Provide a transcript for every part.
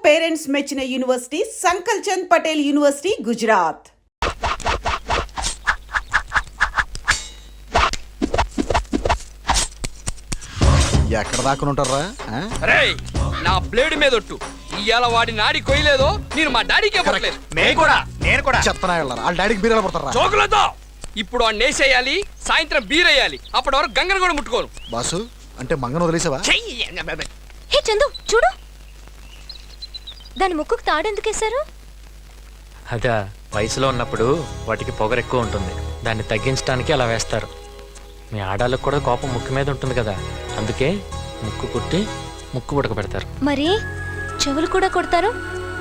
Parents మెచ్చిన university సంకల్ Chand Patel university Gujarat. ఎక్కడ దాకా ఉంటారా? నా బ్లేడ్ మీద ఒట్టు ఇవాళ వాడి నాడి కొయ్యలేదో నేను మా డాడీకే పడలేదు. నేను కూడా చెప్తానా వాళ్ళ డాడీకి బీరాలు పడతారా జోకులతో. ఇప్పుడు వాడిని వేసేయాలి, సాయంత్రం బీరేయాలి. అప్పటి వరకు గంగను కూడా ముట్టుకోను. బాసు అంటే మంగను వదిలేసావా? హే చందు చూడు, దాని ముక్కుకు తాడెందుకేశారు? అదా వయసులో ఉన్నప్పుడు వాటికి పొగరు ఎక్కువ ఉంటుంది, దాన్ని తగ్గించడానికి అలా వేస్తారు. మీ ఆడాళ్ళకు కూడా కోపం ముక్కు మీద ఉంటుంది కదా, అందుకే ముక్కు కుట్టి ముక్కు పుడక పెడతారు. మరి చెవులు కూడా కొడతారు,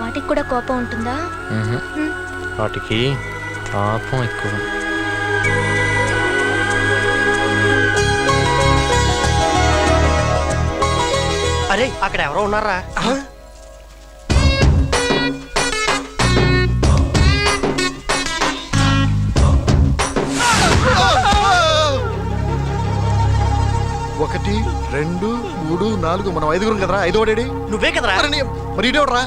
వాటికి కూడా కోపం ఉంటుందా? వాటికి కోపం ఎక్కువ. అరే అక్కడ ఎవరో ఉన్నారా? ఒకటి 2 3 4 మనం 5గురం కదరా. 5 వాడేడి? నువ్వే కదరా. మరి ఇదేవడరా?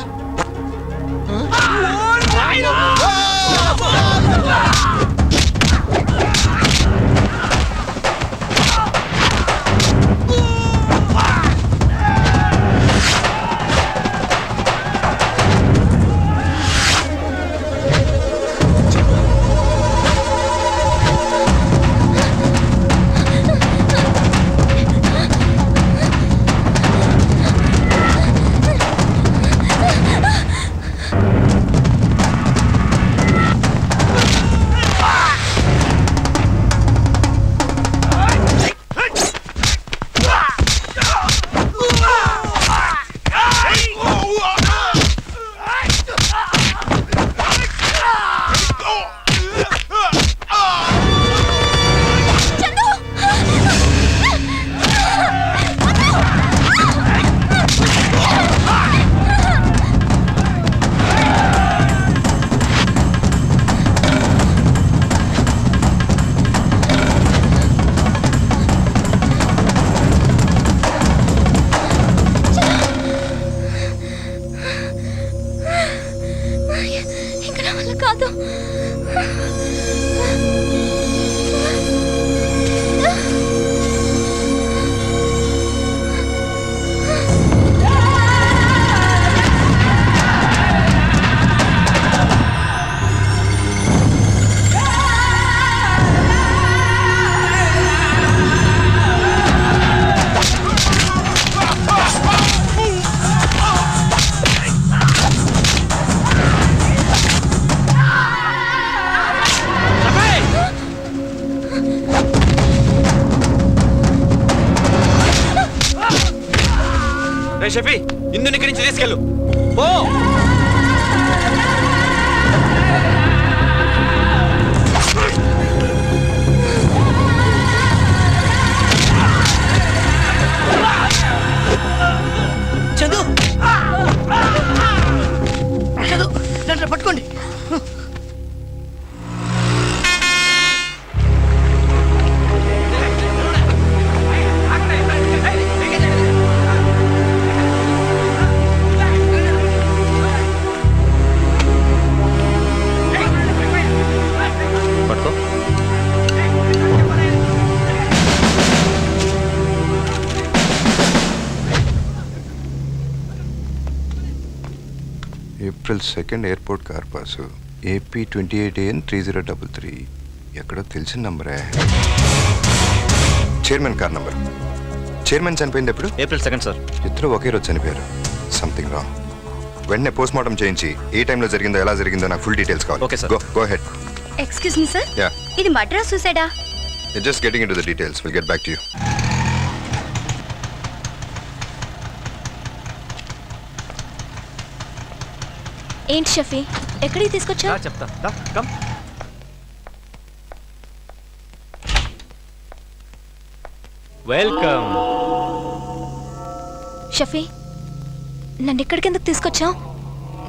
షఫీ ఇందుని ఇక్కడి నుంచి తీసుకెళ్ళు. పో. చందు చందు దాంట్లో పట్టుకోండి. April 2nd airport car pass AP 28AN 3033. ఎక్కడో తెలిసిన నంబరే. Chairman car number. చైర్మన్ చనిపోయింది ఎప్పుడు? April 2nd sir. ఇద్దరు ఒకే రోజు చనిపోయారు. Something wrong. వెంటనే పోస్ట్ మార్టం చేయించి ఏ టైంలో జరిగిందో ఎలా జరిగిందో నాకు ఫుల్ డీటెయిల్స్ కావాలి. Okay sir. Go ahead. Excuse me sir, yeah ఇది మర్డరా సూసైడా? Just getting into the details. Will get back to you. ఏంటి షఫీ, ఎక్కడికి తీసుకొచ్చా? చెప్తా. కమ్. వెల్కమ్. షఫీ, నన్ను ఇక్కడికి ఎందుకు తీసుకొచ్చావు?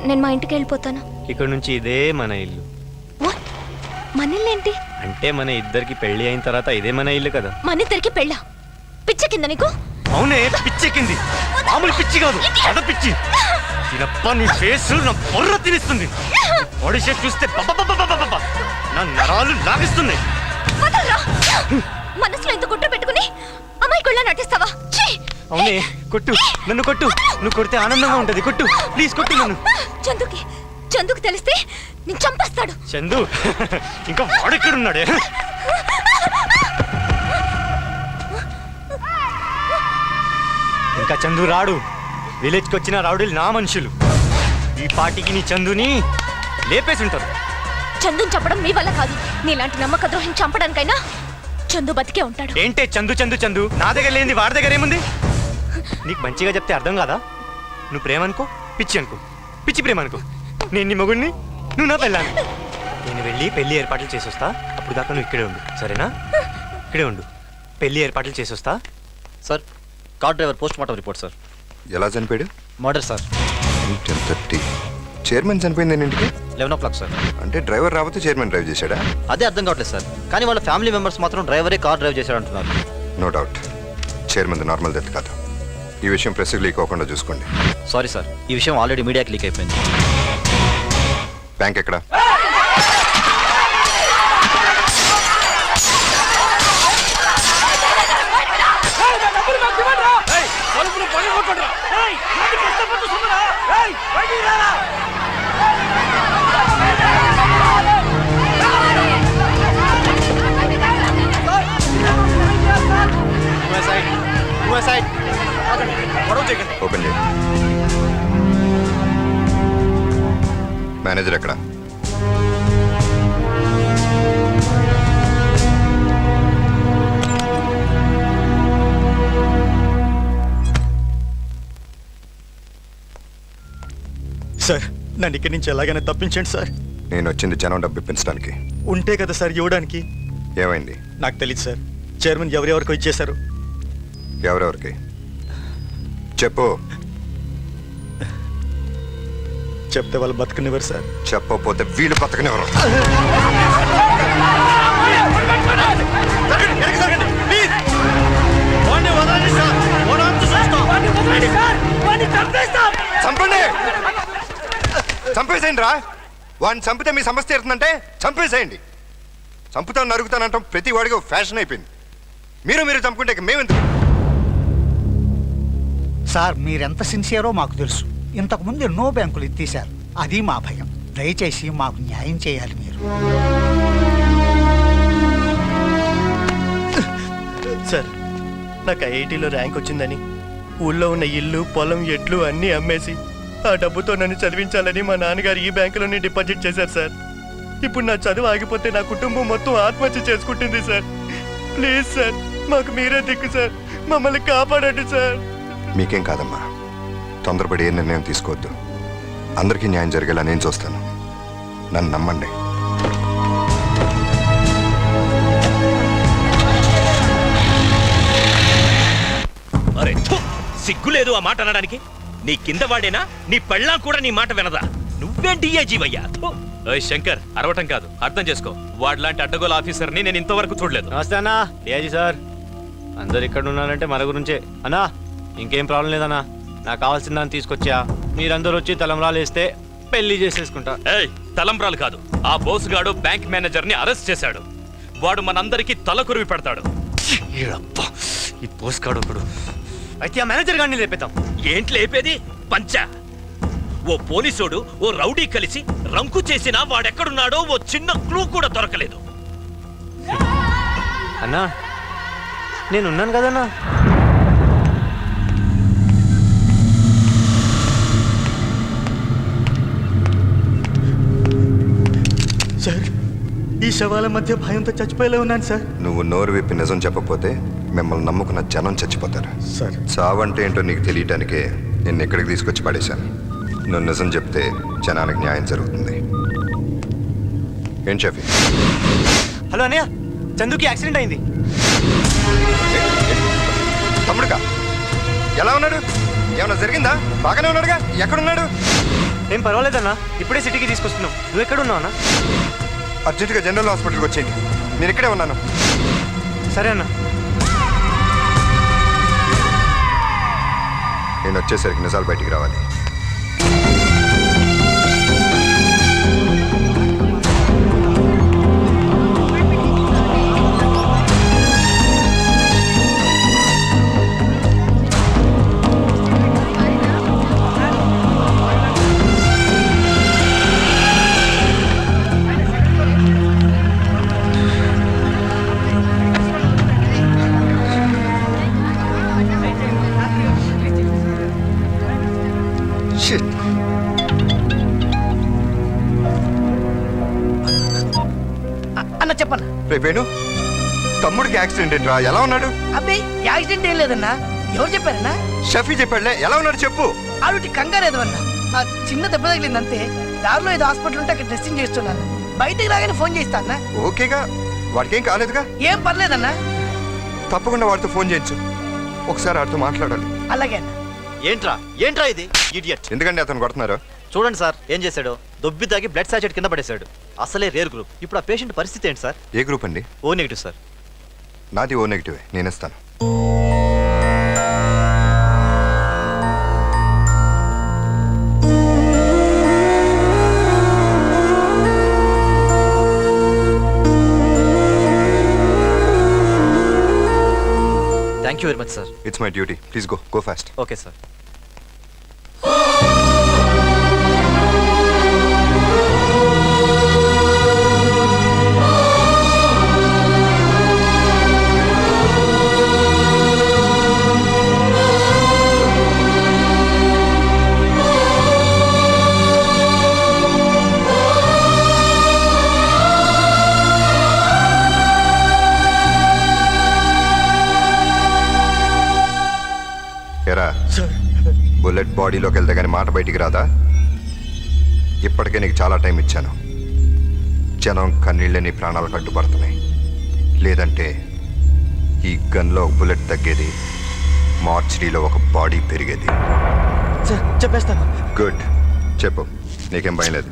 నేను మా ఇంటికి వెళ్ళిపోతాను. ఇక్కడ నుంచి ఇదే మన ఇల్లు. వాట్? మన ఇల్లు ఏంటి? అంటే మన ఇద్దరికి పెళ్లి అయిన తర్వాత ఇదే మన ఇల్లు కదా. మన ఇద్దరికి పెళ్ళా? పిచ్చ కింద నీకు? అవునే, పిచ్చెక్కింది. మామూలు పిచ్చి కాదు, అద పిచ్చి. నీ ఫేస్ నా పొర్ర తినిస్తుంది. బాడీ షేప్ చూస్తే బబ్బబ్బబ్బబ్బబ్బబ్బ. నా నరాలు లాగిస్తున్నాయి. వదలరా! మనసులో ఇంత కుట్ర పెట్టుకుని అమాయకుళ్ళ నటిస్తావా? ఛీ! అవునే, కొట్టు, నన్ను కొట్టు. నువ్వు కొడితే ఆనందంగా ఉంటది. కొట్టు, ప్లీజ్ కొట్టు నన్ను. చందుకి తెలిస్తే నేను చంపేస్తాడు. చందు ఇంకా వాడెక్కడున్నాడే? ఇంకా చందు రాడు. విలేజ్కి వచ్చిన రౌడీలు నా మనుషులు. ఈ పార్టీకి నీ చందుని లేపేసి ఉంటారు. చందుని చంపడం మీ వల్ల కాదు. నీలాంటి నమ్మక ద్రోహిని చంపడానికైనా చందు బతికే ఉంటాడు. ఏంటే చందు చందు చందు? నా దగ్గర లేనిది వాడి దగ్గర ఏముంది? నీకు మంచిగా చెప్తే అర్థం కాదా? నువ్వు ప్రేమ అనుకో, పిచ్చి అనుకో. పిచ్చి ప్రేమ అనుకో. నేను నీ మగుడిని, నువ్వు నా పెళ్ళాను. నేను వెళ్ళి పెళ్లి ఏర్పాట్లు చేసొస్తా. అప్పుడు దాకా నువ్వు ఇక్కడే ఉండు, సరేనా? ఇక్కడే ఉండు. పెళ్లి ఏర్పాట్లు చేసొస్తా. Sir, car driver post mortem report sir. ఎలా చనిపోయాడు? Murder sir. 10:30. చైర్మన్ చనిపోయింది ఎన్నింటికి? 11 o'clock సార్. అంటే డ్రైవర్ రాకపోతే చైర్మన్ డ్రైవ్ చేశాడా? అదే అర్థం కావట్లేదు సార్. కానీ వాళ్ళ ఫ్యామిలీ మెంబర్స్ మాత్రం డ్రైవరే కార్ డ్రైవ్ చేశాడంటున్నారు. No doubt. Chairman normal death కాదు. ఈ విషయం ప్రెస్కి లీక్ అవ్వకుండా చూసుకోండి. సారీ సార్, ఈ విషయం ఆల్రెడీ మీడియాకి లీక్ అయిపోయింది. బ్యాంక్ ఎక్కడ? ఓపెన్ చేయండి. మేనేజర్ ఎక్కడ? సార్, నన్ను ఇక్కడి నుంచి ఎలాగైనా తప్పించండి సార్. నేను వచ్చింది జనం డబ్బు ఇప్పించడానికి. ఉంటే కదా సార్ ఇవ్వడానికి. ఏమైంది? నాకు తెలియదు సార్. చైర్మన్ ఎవరెవరికి ఇచ్చేశారు. ఎవరెవరికి చెప్పు. చెప్తే వాళ్ళు బతకనివ్వరు సార్. చెప్పకపోతే వీళ్ళు బతకనివ్వరు. చంపండి, చంపేసేయండి రా. వాడిని చంపితే మీ సమస్య తీరుతుందంటే చంపేసేయండి. చంపుతాను నరుగుతానంటాం ప్రతి వాడికి ఫ్యాషన్ అయిపోయింది. మీరు చంపుకుంటే మేమెందుకు? సార్, మీరెంత సిన్సియరో మాకు తెలుసు. ఇంతకుముందు ఎన్నో బ్యాంకులు ఎత్తేశారు. అది మా భయం. దయచేసి మాకు న్యాయం చేయాలి మీరు. సార్, నాకు ఐఐటీలో ర్యాంక్ వచ్చిందని ఊళ్ళో ఉన్న ఇల్లు, పొలం, ఎడ్లు అన్నీ అమ్మేసి ఆ డబ్బుతో నన్ను చదివించాలని మా నాన్నగారు ఈ బ్యాంకులోనే డిపాజిట్ చేశారు సార్. ఇప్పుడు నా చదువు ఆగిపోతే నా కుటుంబం మొత్తం ఆత్మహత్య చేసుకుంటుంది సార్. ప్లీజ్ సార్, మాకు మీరే దిక్కు సార్. మమ్మల్ని కాపాడండి సార్. మీకేం కాదమ్మా, తొందరపడి ఏ నిర్ణయం తీసుకోవద్దు. అందరికీ న్యాయం జరిగేలా నేను చూస్తాను. నన్ను నమ్మండి. అరే, సిగ్గులేదు ఆ మాట అనడానికి? నీ కింద వాడేనా? నీ పెళ్ళాం కూడా నీ మాట వినదా? నువ్వేం డిఐజీవయ్యా? శంకర్, అరవటం కాదు, అర్థం చేసుకో. వాడిలాంటి అడ్డగోలు ఆఫీసర్ని నేను ఇంతవరకు చూడలేదు. నమస్తే అన్నా. డిఐజీ సార్, అందరు ఇక్కడ ఉన్నారంటే మన గురించే అన్నా. ఇంకేం ప్రాబ్లం లేదన్నా. నాకు కావాల్సిన దాన్ని తీసుకొచ్చా. మీరందరూ వచ్చి తలంబ్రాలు వేస్తే పెళ్లి చేసేసుకుంటా. ఏయ్, తలంబ్రాలు కాదు, ఆ బోసుగాడు బ్యాంక్ మేనేజర్ని అరెస్ట్ చేశాడు. వాడు మనందరికీ తలకురివి పెడతాడు. ఈ బోసుగాడు ఒకడు. అయితే ఆ మేనేజర్ గారిని లేపేద్దాం. ఏంటి లేపేది? పంచా. ఓ పోలీసోడు ఓ రౌడీ కలిసి రంకు చేసినా వాడెక్కడున్నాడో ఓ చిన్న క్లూ కూడా దొరకలేదు. అన్నా, నేనున్నాను కదన్నా. సార్, ఈ శవాల మధ్య భయంతో చచ్చిపోయేలా ఉన్నాను సార్. నువ్వు నోరు విప్పి నిజం చెప్పకపోతే మిమ్మల్ని నమ్ముకున్న జనం చచ్చిపోతారు సార్. చావంటే ఏంటో నీకు తెలియటానికే నిన్ను ఇక్కడికి తీసుకొచ్చి పడేశాను. నువ్వు నిజం చెప్తే జనానికి న్యాయం జరుగుతుంది. ఏం చెప్పి? హలో అన్నయ్య, చందుకి యాక్సిడెంట్ అయింది. తమ్ముడుగా ఎలా ఉన్నాడు? ఏమన్నా జరిగిందా? బాగానే ఉన్నాడుగా. ఎక్కడున్నాడు? ఏం పర్వాలేదన్నా, ఇప్పుడే సిటీకి తీసుకొస్తున్నాం. నువ్వు ఎక్కడున్నావు అన్నా? అర్జెంటుగా జనరల్ హాస్పిటల్కి వచ్చేయండి. నేను ఇక్కడే ఉన్నాను. సరే అన్నా. నేను వచ్చేసరికి నిజాలు బయటికి రావాలి. Shit. అన్న చెప్పన్న. రేపేను తమ్ముడికి యాక్సిడెంట్ ఏంట్రా? ఎలా ఉన్నాడు? అబ్బే యాక్సిడెంట్ ఏం లేదన్నా. ఎవరు చెప్పారన్నా? షఫీ చెప్పాడులే. ఎలా ఉన్నాడు చెప్పు. ఆవిటి కంగారేదో అన్న. ఆ చిన్న దెబ్బ తగిలింది అంతే. దారిలో ఏదో హాస్పిటల్ ఉంటే అక్కడ డ్రెస్సింగ్ చేస్తున్నాను. బయటికి రాగానే ఫోన్ చేస్తా అన్న. ఓకేగా, వాడికేం కాలేదుగా? ఏం పర్లేదన్నా. తప్పకుండా వాడితో ఫోన్ చేయించు. ఒకసారి వాడితో మాట్లాడాలి. అలాగే అన్న. ఏంట్రా ఇది ఇడియట్. ఎందుకంటే అతను కొడుతున్నారు. చూడండి సార్ ఏం చేశాడో. దొబ్బి తాగి బ్లడ్ సాచెట్ కింద పడేశాడు. అసలే రేర్ గ్రూప్. ఇప్పుడు ఆ పేషెంట్ పరిస్థితి ఏంటి సార్? ఏ గ్రూప్ అండి? O negative sir. నాది ఓ నెగిటివే. నేను ఇస్తాను. Thank you very much sir. It's my duty. Please go fast. Okay sir. ఎరా, బుల్లెట్ బాడీలోకి వెళ్తే కానీ మాట బయటికి రాదా? ఇప్పటికే నీకు చాలా టైం ఇచ్చాను. జనం కన్నీళ్ళే నీ ప్రాణాలకు అడ్డుపడుతున్నాయి. లేదంటే ఈ గన్లో ఒక బుల్లెట్ తగ్గేది, మార్చరీలో ఒక బాడీ పెరిగేది. చెప్పేస్తాను. గుడ్, చెప్పు. నీకేం భయం లేదు.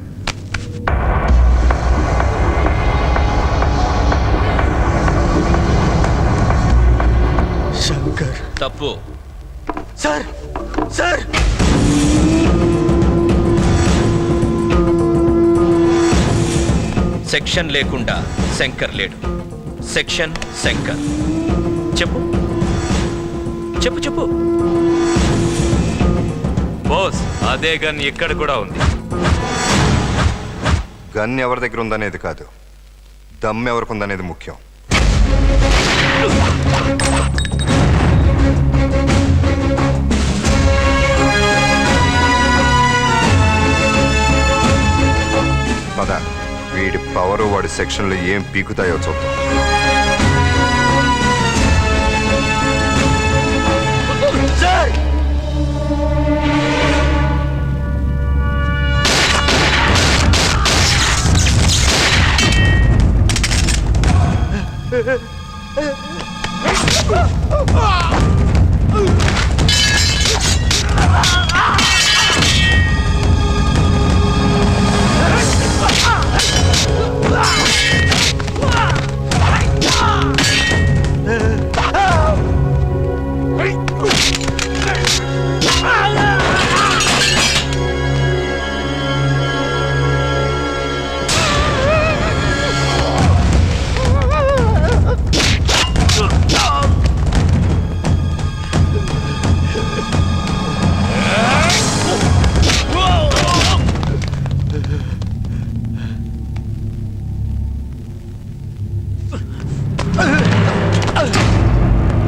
శంకర్. తప్పు. సార్ సార్ సెక్షన్ లేకుండా శంకర్ లేడు. సెక్షన్ శంకర్. చెప్పు చెప్పు చెప్పు. బాస్, అదే గన్ ఇక్కడ కూడా ఉంది. గన్ ఎవరి దగ్గర ఉందనేది కాదు, దమ్ ఎవరికి ఉందనేది ముఖ్యం. పద, వీడి పవరు వాడి సెక్షన్లో ఏం పీకుతాయో చూద్దాం. సార్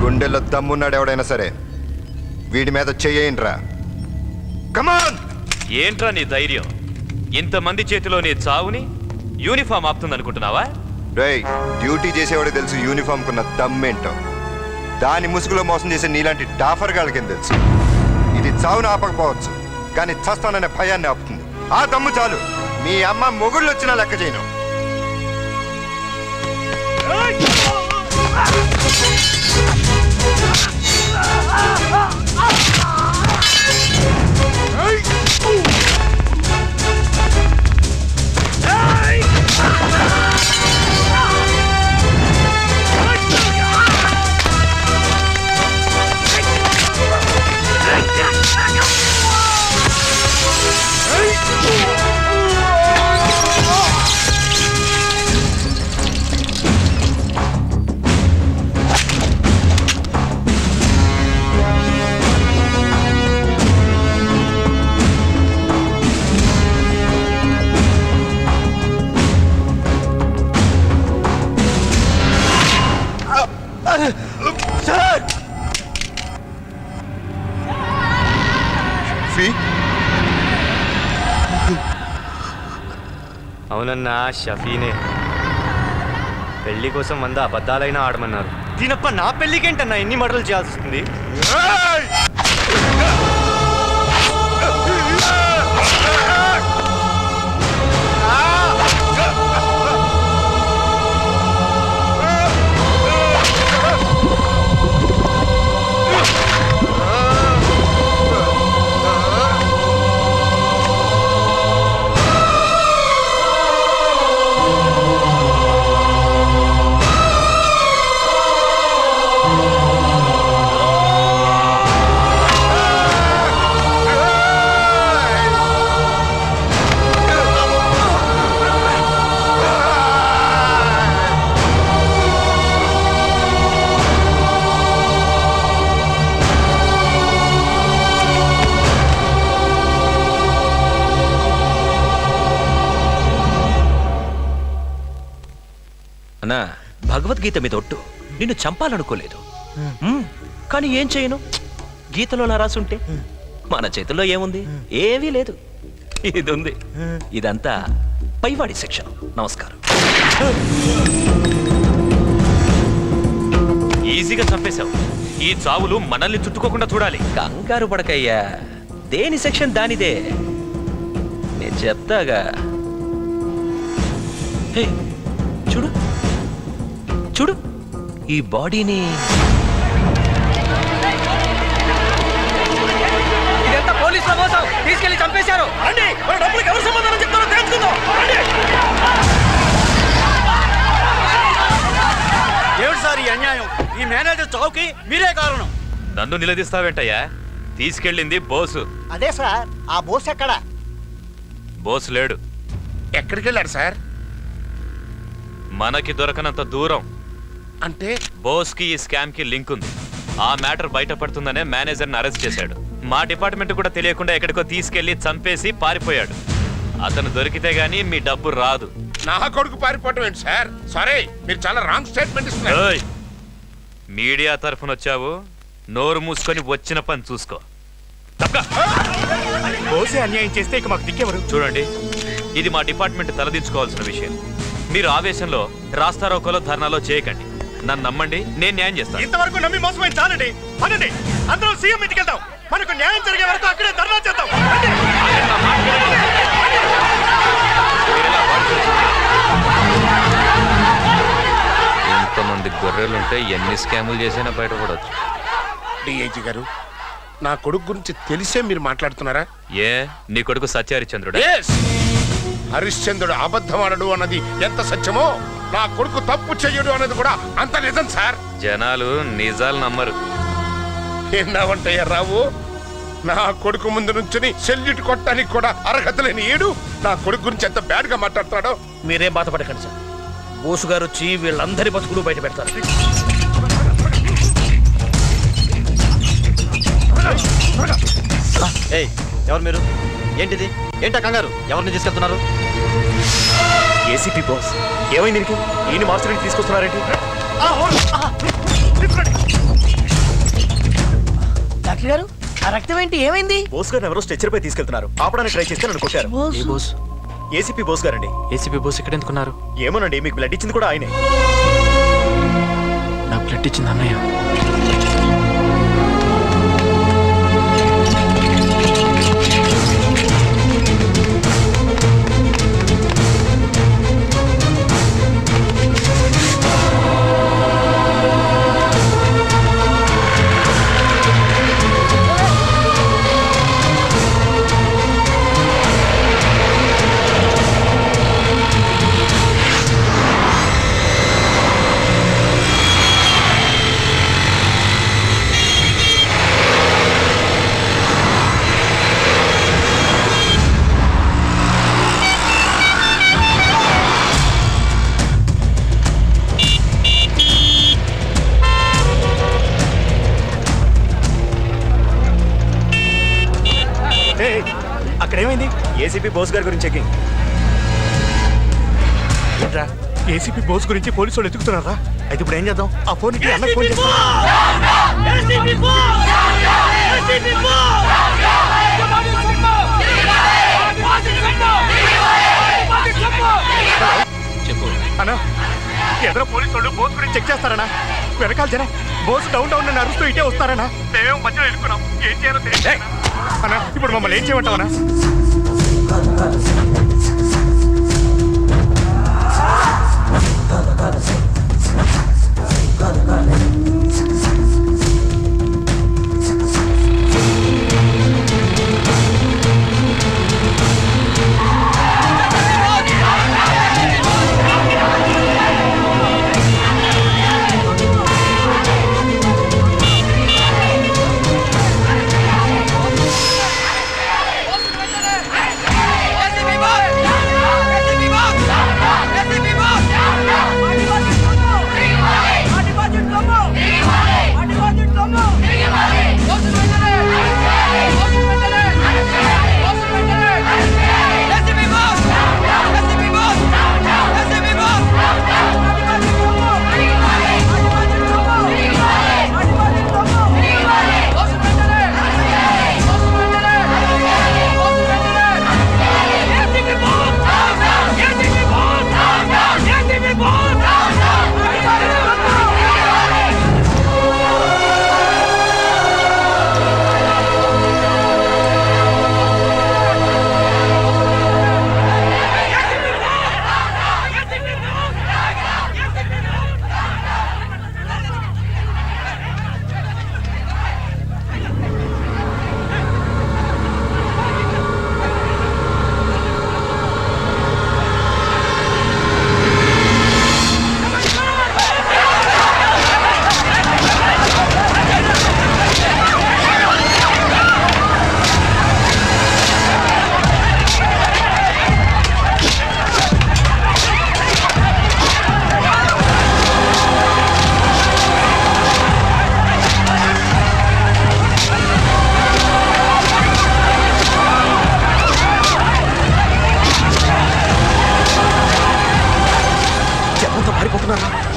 గుండెల్లో దమ్మున్నాడు ఎవడైనా సరే వీడి మీద చెయ్యండిరా. కమాన్. ఏంట్రా నీ ధైర్యం? ఇంతమంది చేతిలో నీ చావుని యూనిఫామ్ ఆపుతుందనుకుంటున్నావా? రేయ్, డ్యూటీ చేసేవాడికి తెలుసు యూనిఫామ్ కున్న దమ్మేంటో. దాని ముసుగులో మోసం చేసే నీలాంటి డాఫర్ గాళ్ళకేం తెలుసు. ఇది చావును ఆపకపోవచ్చు, కానీ చస్తాననే భయాన్ని ఆపుతుంది. ఆ దమ్ము చాలు. మీ అమ్మ మొగుళ్ళు వచ్చినా లెక్క చేయను. అవునన్నా, షఫీనే. పెళ్లి కోసం 100 అబద్ధాలైనా ఆడమన్నారు. దీనప్ప నా పెళ్లికేంటన్నా ఎన్ని మటలు చేయాల్సి వస్తుంది? అన్నా, భగవద్గీత మీద ఒట్టు, నిన్ను చంపాలనుకోలేదు. కానీ ఏం చేయను, గీతలో అలా రాసుంటే మన చేతుల్లో ఏముంది? ఏమీ లేదు. ఇది ఉంది. ఇదంతా పైవాడి శిక్షణ. నమస్కారం. ఈజీగా చంపేశావు. ఈ చావులు మనల్ని చుట్టుకోకుండా చూడాలి. కంగారు పడకయ్యా, దేని సెక్షన్ దానిదే. నేను చెప్తాగా. హే, చూడు చూడు, ఈ బాడీని ఇదంతా పోలీసుల మోసం. తీసుకెళ్లి చంపేశారు. రండి, మన డబ్బులకు ఎవరు సమాధానం చెప్తారో తెలుసుకుందాం. ఏమిటి సార్ ఈ అన్యాయం? ఈ మేనేజర్ చావుకి మీరే కారణం. నన్ను నిలదీస్తావేంటయ్యా? తీసుకెళ్ళింది బోసు. అదే సార్, ఆ బోస్ ఎక్కడా? బోసు లేడు. ఎక్కడికి వెళ్ళారు సార్? మనకి దొరకనంత దూరం. అంటే బోస్కి ఈ స్కామ్ కి లింక్ ఉంది. ఆ మ్యాటర్ బయటపడుతుందనే మేనేజర్ని అరెస్ట్ చేశాడు. మా డిపార్ట్మెంట్ కూడా తెలియకుండా ఎక్కడికో తీసుకెళ్లి చంపేసి పారిపోయాడు. అతను దొరికితే గానీ మీ డబ్బు రాదు. నా కొడుకు పారిపోవటం ఏంటి సార్? సరే, మీరు చాలా రాంగ్ స్టేట్మెంట్ ఇస్తున్నారు. ఏయ్! మీడియా తరఫున వచ్చావు, నోరు మూసుకొని వచ్చిన పని చూసుకో. బోసే అన్యాయం చేస్తే ఇక మాకు దిక్కెవరు? చూడండి, ఇది మా డిపార్ట్మెంట్ తలదించుకోవాల్సిన విషయం. మీరు ఆవేశంలో రాస్తారోకోలో ధర్నాలో చేయకండి. నన్ను నమ్మండి, నేను న్యాయం చేస్తాను. ఇంతవరకు నమ్మి మోసపోయింది చాలండి. అనండి, అందరం సీఎం ఇంటికి వెళ్దాం. మనకు న్యాయం జరిగే వరకు అక్కడే ధర్నా చేద్దాం. ఎంతమంది గొర్రెలుంటే ఎన్ని స్కాములు చేసినా బయటపడవచ్చు. డిఐజీ గారు, నా కొడుకు గురించి తెలిసే మీరు మాట్లాడుతున్నారా? ఏ, నీ కొడుకు సత్యహరిశ్చంద్రుడా? హరిశ్చంద్రుడు అబద్ధమాడడు అన్నది ఎంత సత్యమో, నా కొడుకు తప్పు చెయ్యడు అన్నది కూడా అంత నిజం సార్. జనాలు నిజాలు నమ్మరు. ఏందావంటయ్యా రావు, నా కొడుకు ముందు నుంచుని సెల్యూట్ కొట్టడానికి కూడా అర్హత లేని ఏడు నా కొడుకు గురించి ఎంత బ్యాడ్ గా మాట్లాడుతున్నాడో. మీరేం బాధపడకండి సార్. బోసు గారు వచ్చి వీళ్ళందరి బతుకులు బయట పెడతారు. ఏయ్, ఎవరు మీరు? ఏంటిది? ఏంటా కంగారు? ఎవరిని తీసుకెళ్తున్నారు? ఏసీపీ బాస్, ఏమైంది నీకు? ఈయన మార్చడానికి తీసుకొస్తున్నారేంటి? డాక్టర్ గారు, ఆ రక్తం ఏంటి? ఏమైంది? బోస్ గారు ఎవరో స్ట్రెచర్ పై తీసుకెళ్తున్నారు. ఆపడానికి ట్రై చేస్తే నన్ను కొట్టారు. ఏ బోస్? ఏసీపీ బోస్ గారండి. ఏసీపీ బోస్ ఇక్కడ ఎందుకున్నారు? ఏమోనండి, మీకు బ్లడ్ ఇచ్చింది కూడా ఆయనే. నాకు బ్లడ్ ఇచ్చింది అన్నయ్య. అక్కడ ఏమైంది? ఏసీపీ బోస్ గారి గురించి చెకింగ్. ఏసీపీ బోస్ గురించి పోలీసు వాళ్ళు ఎత్తుకుతున్నారా? అయితే ఇప్పుడు ఏం చేద్దాం? ఆ ఫోన్ అన్నకు ఫోన్ చేద్దాం. ఎదురు పోలీసు వాళ్ళు బోస్ గురించి చెక్ చేస్తారనా? వెనకాల జన బోస్ డౌన్ డౌన్ అని అరుస్తూ ఇటే వస్తారనా? మేమేమో మధ్యలో వెళ్ళుకున్నాం. ఏం చేయాలో తెలియదు అన్నా. ఇప్పుడు మమ్మల్ని ఏం చేయమంటావనా?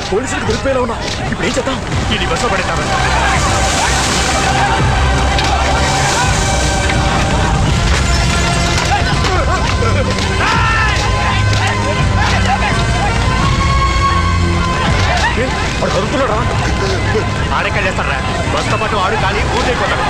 పోలీసులకు దొరికిపోయేలా ఉన్నా. ఇప్పుడు ఏం చేద్దాం? ఇది బస్సు పడేస్తాను. వాడు దొరుకుతున్నాడా? ఆడెక్కడ చేస్తారా? బస్సుతో పాటు ఆడు ఖాళీ పూర్తి అయిపోతాడు.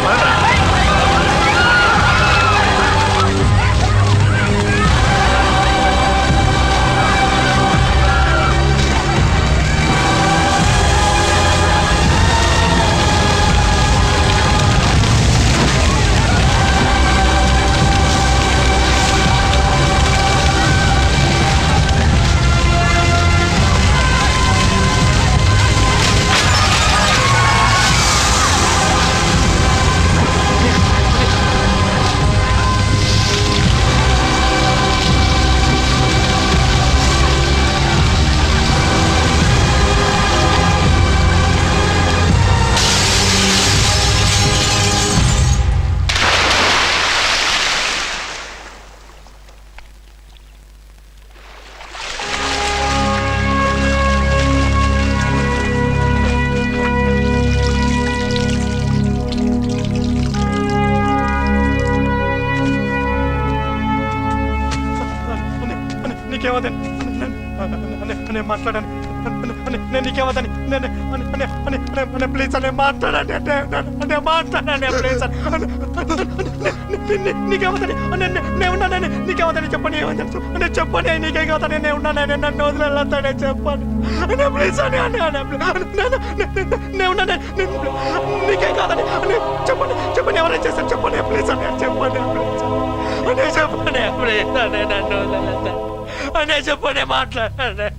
నేను మాట్లాడాను. నేను నీకేమదని ప్లీజ్ అని మాట్లాడండి. నేను మాట్లాడాను ప్లీజ్ నీకేమదని నేను ఉన్నానని నీకేమదని చెప్పండి. ఏమని చెప్పండి? నీకేం కాదని నేను ఉన్నానని నన్ను వదిలేస్తానే చెప్పండి ప్లీజ్ అని నేను ఉన్నాను. నీకేం కాదని చెప్పండి. చెప్పండి ఎవరైనా చేశారు చెప్పండి ప్లీజ్ అని చెప్పండి. అనే చెప్పండి ప్లీజ్ అని నన్ను వదిలేస్తాను అనే చెప్పండి. మాట్లాడండి.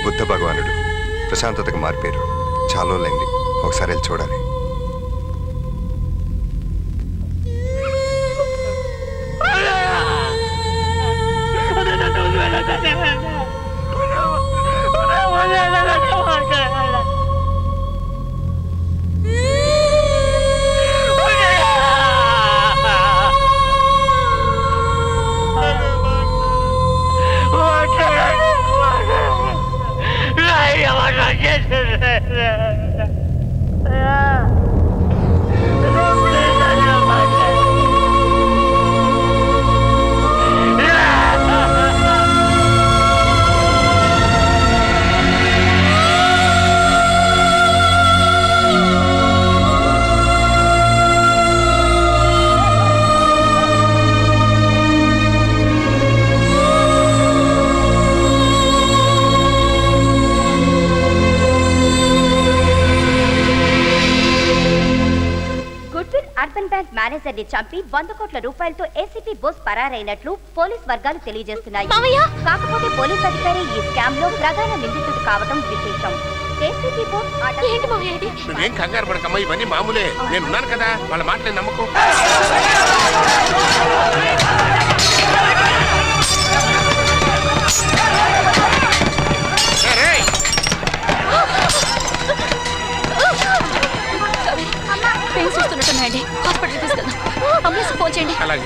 బుద్ధ భగవానుడు ప్రశాంతతకు మారిపోయారు. చాలా రోజులైంది. ఒకసారి వెళ్ళి చూడాలి. గ్రామీణ బ్యాంక్ మేనేజర్ ని చంపి 100 కోట్ల రూపాయలతో ఏసీపీ బోస్ పరారైనట్లు పోలీస్ వర్గాలు తెలియజేస్తున్నాయి. కాకపోతే పోలీస్ అధికారి ఈ స్కామ్ లో ప్రధాన నిందితుడు కావడం విశేషం. ఏసీపీ బోస్ ఏంటి మావయ్య ఇది? నువ్వేం కంగారు పడకమ్మా, ఇవన్నీ మామూలే. నేను ఉన్నాను కదా, వాళ్ళ మాట నేను నమ్మకం. పెయిన్స్ వస్తున్నట్టున్నాయండి, హాస్పిటల్ తీసుకెళ్దాం. అంబులెన్స్ ఫోన్ చేయండి. అలాగే.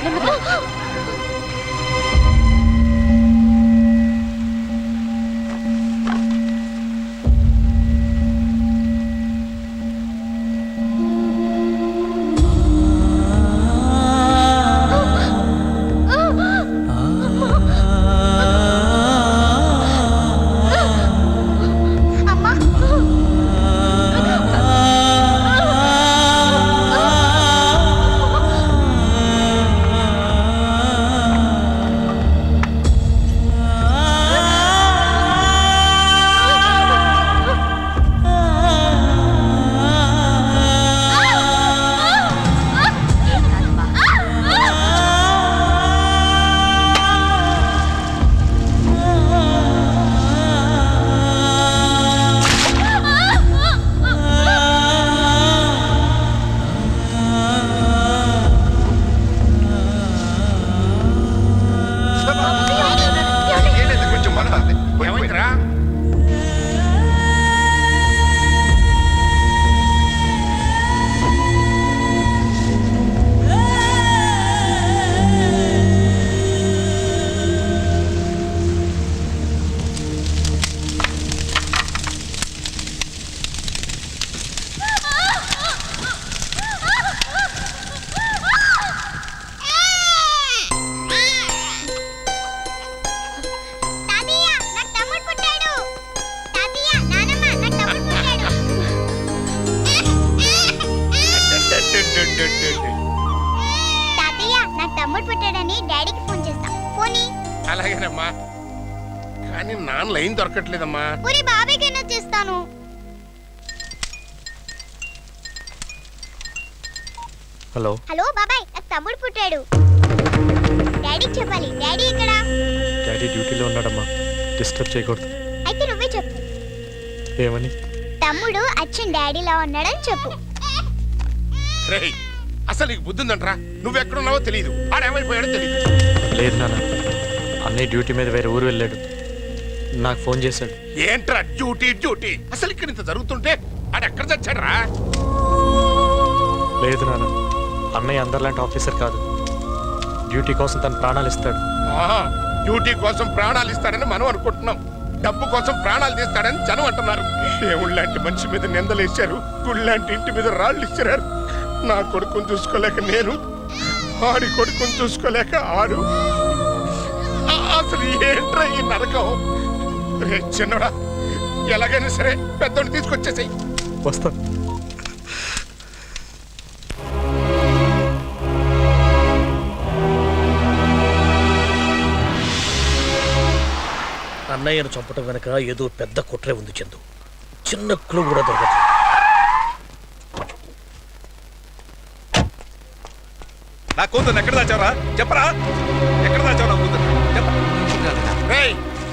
కొంచెం మన ఏమైందిరా? అలాగేనమ్మా, కానీ నాన్న లైన్ దొరకట్లేదమ్మా. చేస్తాను. హలో హలో బాబాయ్, నాకు తమ్ముడు పుట్టాడు. డాడీకి చెప్పాలి. డాడీ ఇక్కడ? డాడీ డ్యూటీలో ఉన్నాడమ్మా, డిస్టర్బ్ చేయకూడదు. అయితే నువ్వే చెప్పు. ఏమని? తమ్ముడు అచ్చన్ డాడీలా ఉన్నాడని చెప్పు. రేయ్, అసలు నీకు బుద్ధి ఉందంటరా? నువ్వెక్కడున్నావో తెలియదు, ఆడేమైపోయాడో తెలియదు. లేదు నాన్న, అన్నయ్య డ్యూటీ మీద వేరే ఊరు వెళ్ళాడు. నాకు ఫోన్ చేశాడు. ఏంట్రా డ్యూటీ డ్యూటీ? అసలు ఇక్కడ ఇంత జరుగుతుంటే ఆడెక్కడ చచ్చాడరా? లేదు నాన్న, అన్నయ్య అందరిలాంటి ఆఫీసర్ కాదు. డ్యూటీ కోసం తన ప్రాణాలు ఇస్తాడు. డ్యూటీ కోసం ప్రాణాలు ఇస్తాడని మనం అనుకుంటున్నాం, డబ్బు కోసం ప్రాణాలు తీస్తాడని జనం అంటున్నారు. దేవుళ్ళంటి మనిషి మీద నిందలేశారు, గుళ్ళంటి ఇంటి మీద రాళ్ళు ఇచ్చారు. నా కొడుకుని చూసుకోలేక నేను, ఆడి కొడుకుని చూసుకోలేక ఆడు. అసలు ఏంట్రా ఈ నరకం? రే చిన్నడా, ఎలాగైనా సరే పెద్దోడిని తీసుకొచ్చేసాయి. వస్తా. అన్నయ్యను చంపటం వెనక ఏదో పెద్ద కుట్రే ఉంది చందు. చిన్న క్లూ కూడా దొరకదు. నా కూతురు ఎక్కడ దాచావరా? చెప్పరా, ఎక్కడ దాచావు నా కూతురు?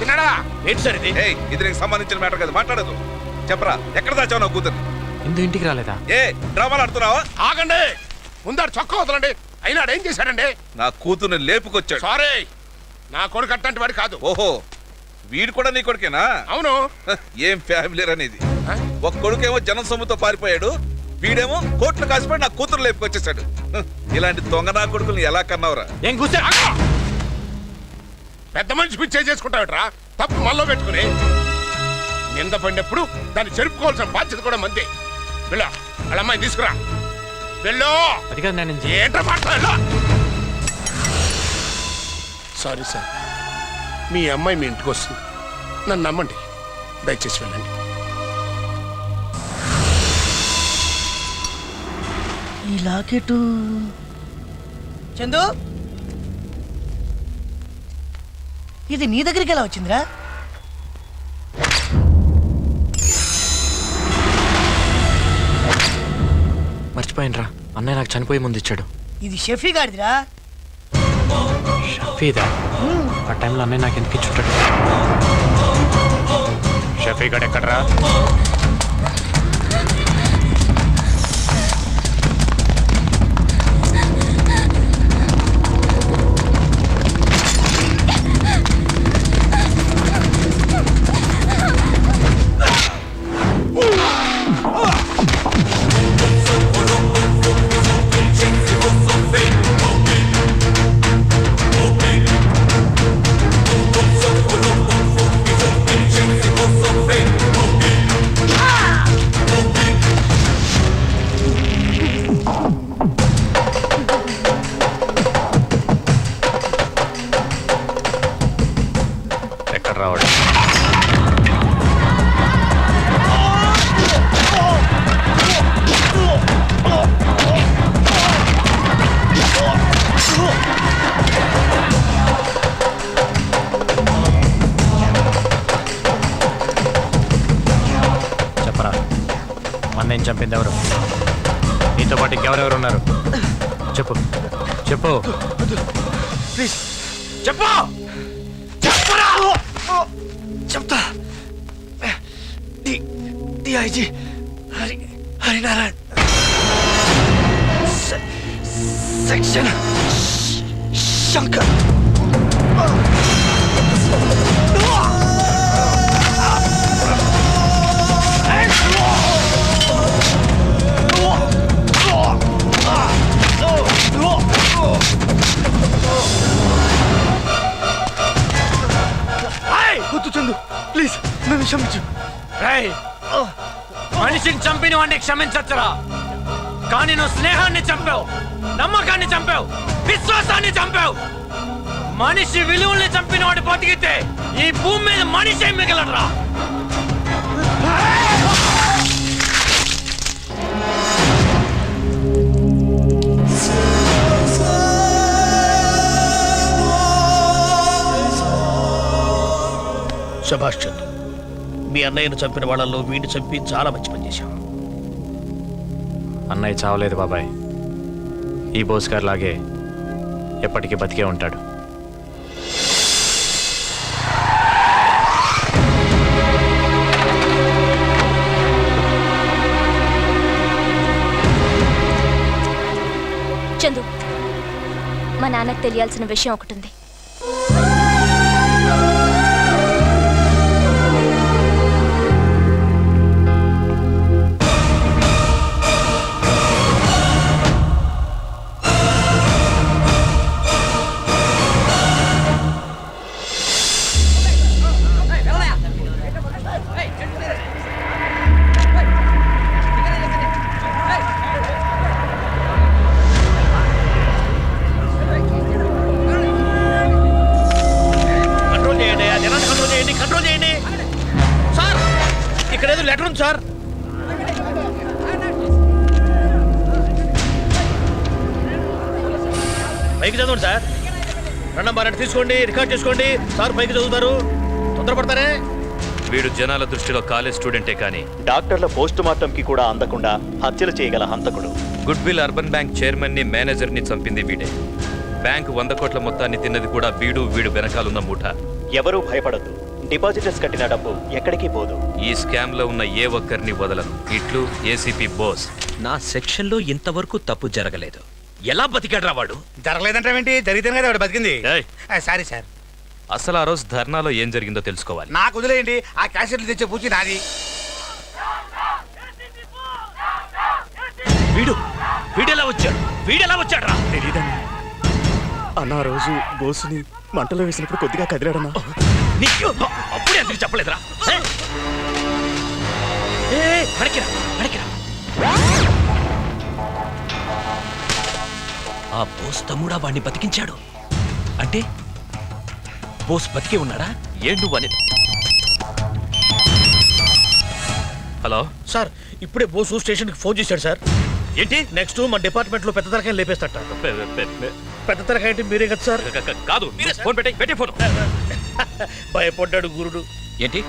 చిన్నడా, ఏంటి సార్ ఇది? ఇది నీకు సంబంధించిన మ్యాటర్ కదా, మాట్లాడదు. చెప్పరా, ఎక్కడ దాచావు నా కూతురు? ఇంటికి రాలేదా? ఏ డ్రామాలు ఆడుతున్నావా? ఆగండి, ముందాడు చొక్కా వదలండి. అయినా ఏం చేశాడండి? నా కూతుర్ని లేపుకొచ్చాడు. సారీ, నా కొడుకు అట్టంటి వాడు కాదు. ఓహో, వీడు కూడా నీ కొడుకేనా? అవును. ఏం ఫ్యామిలీ అనేది. ఒక కొడుకేమో జనం సొమ్ముతో పారిపోయాడు, వీడేమో కోట్లు కాసిపోయి నా కూతురు లేపుకొచ్చేసాడు. ఇలాంటి దొంగ నా కొడుకుని ఎలా కన్నావురా? ఏం కూర్చో. పెద్ద మనిషి పిచ్చే చేసుకుంటావుట్రా, తప్పు మనలో పెట్టుకుని. నింద పడినప్పుడు దాన్ని చెరుపుకోవాల్సిన బాధ్యత కూడా మందే. వెళ్ళా, వాళ్ళ అమ్మాయిని తీసుకురా. వెళ్ళు. అది కాదు నేను ఏంట్రా మాట్లాడలా? సారీ సార్, మీ అమ్మాయి మీ ఇంటికి వస్తుంది, నన్ను నమ్మండి, దయచేసి వెళ్ళండి. ఈ లాకెట్ చందు, ఇది నీ దగ్గరికి ఎలా వచ్చిందిరా? మర్చిపోయినరా, అన్నయ్య నాకు చనిపోయే ముందు ఇచ్చాడు. ఇది షెఫీ గాడిదిరా. షఫీదా? ఆ టైంలో అన్నయ్య నాకు ఎందుకు ఇచ్చుంటాడు? షఫీ గడ్ ఎక్కడరా? ఎక్కడ రావడం? చెప్పరా, అన్నయ్యని చంపింది ఎవరు? నీతో పాటు ఇంకెవరెవరు ఉన్నారు? చెప్పు చెప్పు ప్లీజ్ చెప్పు. చెప్తా. DIG Harinarayan, section Shankar. వద్దు చందు, ప్లీజ్ నన్ను క్షమించు. మనిషిని చంపిన వాడిని క్షమించచ్చురా, కానీ నువ్వు స్నేహాన్ని చంపావు, నమ్మకాన్ని చంపావు, విశ్వాసాన్ని చంపావు. మనిషి విలువల్ని చంపిన వాడు బతికితే ఈ భూమి మీద మనిషి మిగలరా. శభాష్ చందు, మీ అన్నయ్యను చంపిన వాళ్ళల్లో వీడిని చంపి చాలా మంచి పని చేశాం. అన్నయ్య చావలేదు బాబాయ్, ఈ బోస్ గారు లాగే ఎప్పటికీ బతికే ఉంటాడు. చందు, మా నాన్నకు తెలియాల్సిన విషయం ఒకటి ఉంది. కంట్రోల్ చేయండి సార్. ఇక్కడ ఏదో లెటర్ ఉంది సార్. పైకి చదవండి సార్. నంబర్ తీసుకోండి, రికార్డ్ చేసుకోండి. సార్ పైకి చదువుతారు, తొందరపడతారే. వీడు జనాల దృష్టిలో కాలేజ్ స్టూడెంటే కానీ డాక్టర్ల పోస్ట్ మార్టం కి కూడా అందకుండా హత్యలు చేయగల హంతకుడు. Good will urban bank chairman ని మేనేజర్ ని చంపింది వీడే. బ్యాంక్ 100 కోట్ల మొత్తాన్ని తిన్నది కూడా వీడు వెనకాలన్న మూఠ. ఎవరూ భయపడద్దు, డిపాజిటర్స్ కట్టిన డబ్బు ఎక్కడికి పోదు. ఈ స్కామ్ లో ఉన్న ఏ ఒక్కరిని వదలను. ఇట్లు ఏసీపీ బోస్. నా సెక్షన్ లో ఇంతవరకు తప్పు జరగలేదు. ఎలా బతికాడు వాడు? జరగలేదంటే జరిగితేనే కదా వాడు బతికింది. ఏయ్, సారీ సార్. అసలు ఆ రోజు ధర్నాలో ఏం జరిగిందో తెలుసుకోవాలి. నాకు వదిలేయండి, ఆ క్యాసెట్లు తెచ్చే పూచి నాది. వీడెలా వచ్చాడు రా? తెలీదన్నా. అన్న రోజు బోసుని మంటలో వేసినప్పుడు కొద్దిగా కదిలాడన్నా. నీకు అప్పుడే ఎందుకు చెప్పలేదురా? అడిగిరా. ఆ బోస్ తమ్ముడా వాడిని బతికించాడు అంటే బోస్ బతికే ఉన్నాడా? ఏం నువ్వు అనేది? హలో సార్, ఇప్పుడే బోసు స్టేషన్కి ఫోన్ చేశాడు సార్. ఏంటి నెక్స్ట్ మా డిపార్ట్మెంట్ లో పెద్ద తరకాయలు లేపేస్తాట. పెద్ద తరకాయ అంటే మీరే కదా సార్? కాదు, ఫోన్ పెట్టే ఫోన్. భయపడ్డాడు గురుడు. ఏంటి?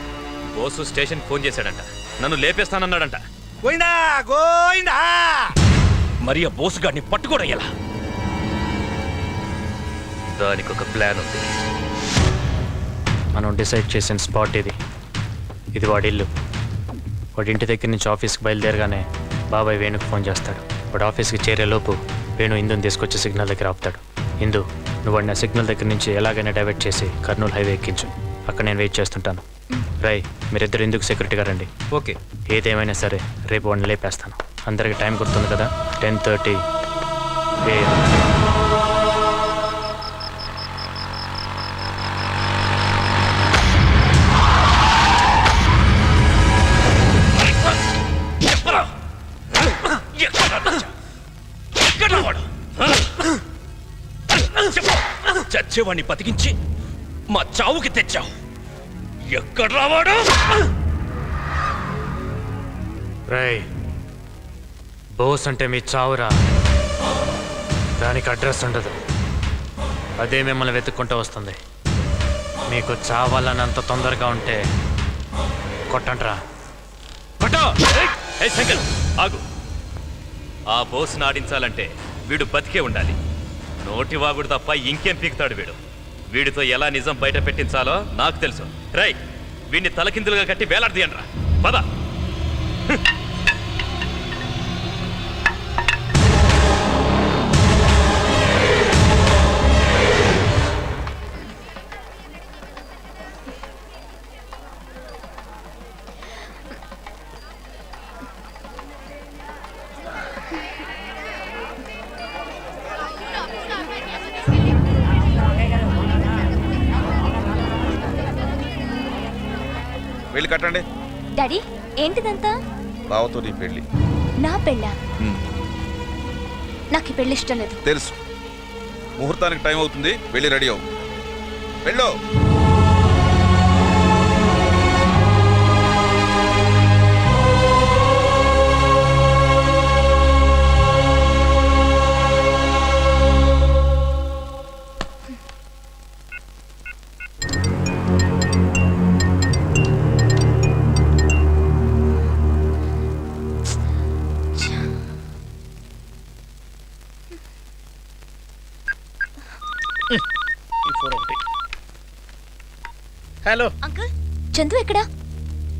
బోసు స్టేషన్ ఫోన్ చేశాడంట, నన్ను లేపేస్తానన్నాడంట. గోయిందా గోయిందా. మరి ఆ బోసుగాడిని పట్టుకోవడం ఎలా? దానికి ఒక ప్లాన్ ఉంది. మనం డిసైడ్ చేసిన స్పాట్ ఇది వాడి ఇల్లు. వాడి ఇంటి దగ్గర నుంచి ఆఫీస్కి బయలుదేరగానే బాబాయ్ వేణుకు ఫోన్ చేస్తాడు. వాడు ఆఫీస్కి చేరేలోపు వేణు ఇందుని తీసుకొచ్చి సిగ్నల్ దగ్గర ఆపుతాడు. ఇందు, నువ్వు వాడిని సిగ్నల్ దగ్గర నుంచి ఎలాగైనా డైవర్ట్ చేసి కర్నూలు హైవే ఎక్కించు. అక్కడ నేను వెయిట్ చేస్తుంటాను. రై, మీరిద్దరు ఇందుకు సెక్యూరిటీగా రండి. ఓకే. ఏదేమైనా సరే రేపు వాడిని లేపేస్తాను. అందరికి టైం గుర్తుంది కదా, 10:30 AM. చచ్చేవాడిని బతికించి మా చావుకి తెచ్చావు. ఎక్కడ రావాడు? రై, బోస్ అంటే మీ చావురా. దానికి అడ్రస్ ఉండదు, అదే మిమ్మల్ని వెతుక్కుంటూ వస్తుంది. మీకు చావాలన్నంత తొందరగా ఉంటే కొట్టండ్రా. శంకర్ ఆగు. ఆ బోస్ నాడించాలంటే వీడు బతికే ఉండాలి. నోటి వాగుడు తప్ప ఇంకేం పీకుతాడు వీడు. వీడితో ఎలా నిజం బయట పెట్టించాలో నాకు తెలుసు. రై, వీడిని తలకిందులుగా కట్టి వేలాడదీయండ్రా. పద. వెళ్ళి కట్టండి. డాడీ, ఏంటిదంతా? బావతో నీ పెళ్ళి. నా పెళ్ళా? నాకు ఈ పెళ్ళి ఇష్టం లేదు. తెలుసు, ముహూర్తానికి టైం అవుతుంది. వెళ్ళి రెడీ అవ్వు. వెళ్ళు. హలో అంకుల్, చందు ఎక్కడా?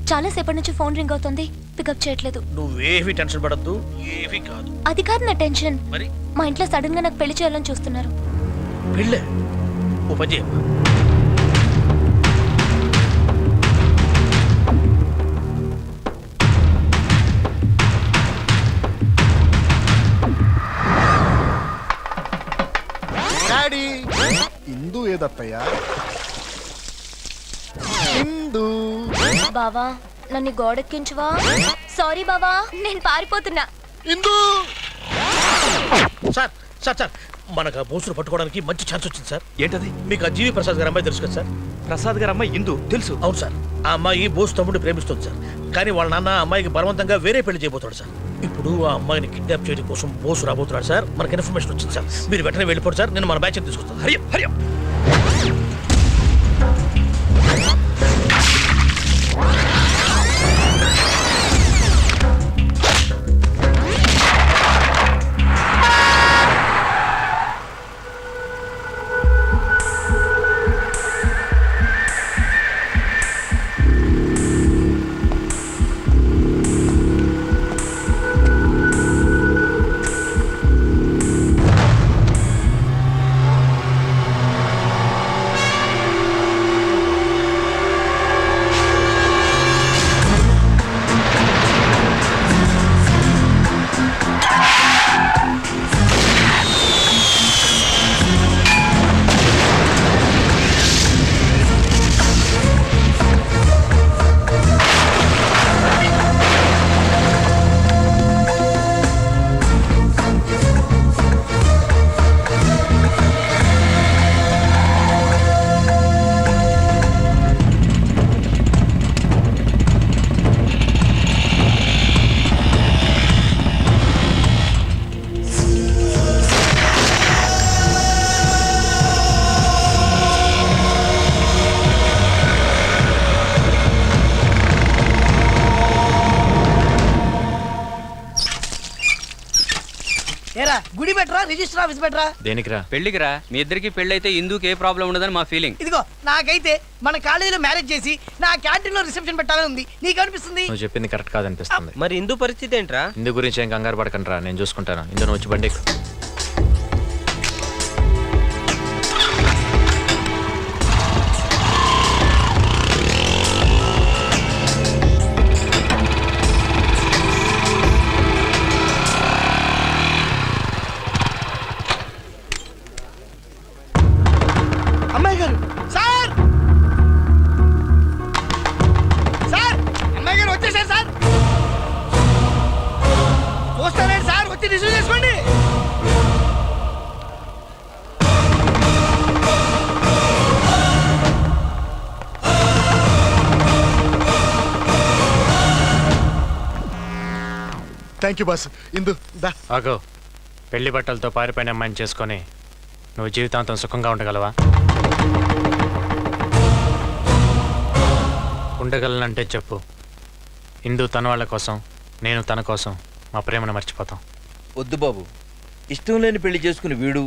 చాలా సేపటి నుంచి ఫోన్ రింగ్ అవుతుంది, పికప్ చేయట్లేదు. నువ్వేవి టెన్షన్ పడద్దు, ఏవి కాదు. అది కాదు నా టెన్షన్. మరి మా ఇంట్లో సడన్ గా నాకు పెళ్లి చేయాలని చూస్తున్నారు. పెళ్ళే? ఓ పని చేయమ్మా. డాడీ, ఇందు ఏదత్తయ్యా? ఇందు. బావా, నన్ను గోడెక్కించువా. సారీ బావా, నేను పారిపోతున్నా. ఇందు. సార్ సార్ సార్, మనకు ఆ బోసును పట్టుకోవడానికి మంచి ఛాన్స్ వచ్చింది సార్. ఏంటది? మీకు ఆ జీవి ప్రసాద్ గారు అమ్మాయి తెలుసు కదా సార్? ప్రసాద్ గారు అమ్మాయి ఇందు తెలుసు. అవును సార్, ఆ అమ్మాయి బోసు తమ్ముడిని ప్రేమిస్తుంది సార్. కానీ వాళ్ళ నాన్న ఆ అమ్మాయికి బలవంతంగా వేరే పెళ్లి చేయబోతాడు సార్. ఇప్పుడు ఆ అమ్మాయిని కిడ్నాప్ చేయడం కోసం బోసు రాబోతున్నాడు సార్. మనకి ఇన్ఫర్మేషన్ వచ్చింది సార్. మీరు వెంటనే వెళ్ళిపోండి సార్, నేను మన బ్యాచ్ తీసుకొస్తాను. హరి హరి. ఏరా గుడి బెటరా రిజిస్టర్ ఆఫీస్ బెటరా? దేనికిరా? పెళ్లికిరా. మీ ఇద్దరికి పెళ్ళైతే ఇందుకు ఏ ప్రాబ్లం ఉండదని మా ఫీలింగ్. ఇదిగో నాకైతే మన కాలేజీలో మ్యారేజ్ చేసి నా క్యాంటీన్ లో రిసెప్షన్ పెట్టాలని ఉంది. నీకనిపిస్తుంది? నువ్వు చెప్పింది కరెక్ట్ కాదనిపిస్తుంది. మరి ఇందు పరిస్థితి ఏంట్రా? ఇందు గురించి ఏం కంగారు పడకండి రా, నేను చూసుకుంటాను. ఇందు నువ్వు వచ్చి బండి ఎక్కు. అమ్మాయి గారు సార్ సార్ అమ్మాయి గారు వచ్చేసారు సార్. చూస్తానండి సార్, వచ్చి రిసీవ్ చేసుకోండి. Thank you boss. ఇందు దా. ఆగో, పెళ్లి బట్టలతో పారిపోయిన అమ్మాయిని చేసుకొని నువ్వు జీవితాంతం సుఖంగా ఉండగలవా? ఉండగలనంటే చెప్పు. ఇందు తన వాళ్ళ కోసం, నేను తన కోసం మా ప్రేమను మర్చిపోతాం. వద్దు బాబు, ఇష్టం లేని పెళ్లి చేసుకుని వీడు,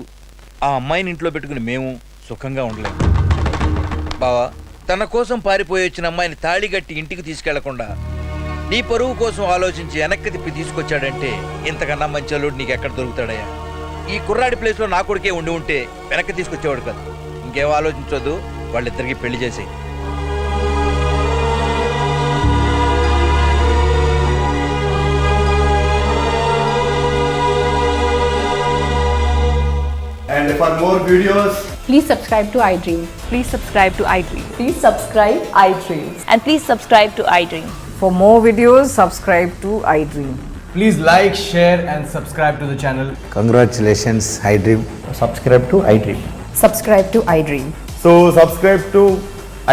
ఆ అమ్మాయిని ఇంట్లో పెట్టుకుని మేము సుఖంగా ఉండలేము. బావా, తన కోసం పారిపోయి వచ్చిన అమ్మాయిని తాళి కట్టి ఇంటికి తీసుకెళ్లకుండా నీ పరువు కోసం ఆలోచించి వెనక్కి తిప్పి తీసుకొచ్చాడంటే ఇంతకన్నా మంచి అల్లుడు నీకు ఎక్కడ దొరుకుతాడయ్యా? ఈ కుర్రాడి ప్లేస్లో నా కొడుకే ఉండి ఉంటే వెనక్కి తీసుకొచ్చేవాడు కాదు. ఇంకేం ఆలోచించొద్దు, వాళ్ళిద్దరికి పెళ్లి చేసేయి. And for more videos, Please subscribe to iDream. Please subscribe to iDream. Please subscribe iDream. And please subscribe to iDream. For more videos, subscribe to iDream. Please like, share and subscribe to the channel. Congratulations iDream. Subscribe to iDream. Subscribe to iDream. so subscribe to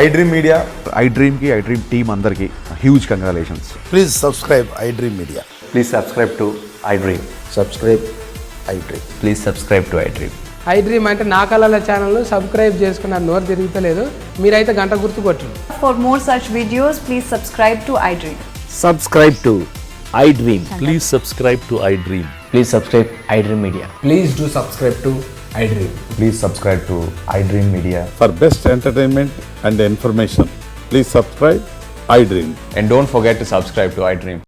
iDream Media. iDream ki iDream team andarki huge congratulations. Please subscribe iDream Media. Please subscribe to iDream. Subscribe iDream. Please subscribe to iDream. iDream అంటే నా కళల channel subscribe చేసుకున్న నోరు తిరుగుతలేదు. మీరైతే గంట గుర్తు కొట్టండి. For more such videos, please subscribe to iDream. Subscribe to iDream. Please subscribe to iDream. Please subscribe iDream Media. Please do subscribe to iDream. Please subscribe to iDream Media. For best entertainment and information, please subscribe iDream. And don't forget to subscribe to iDream.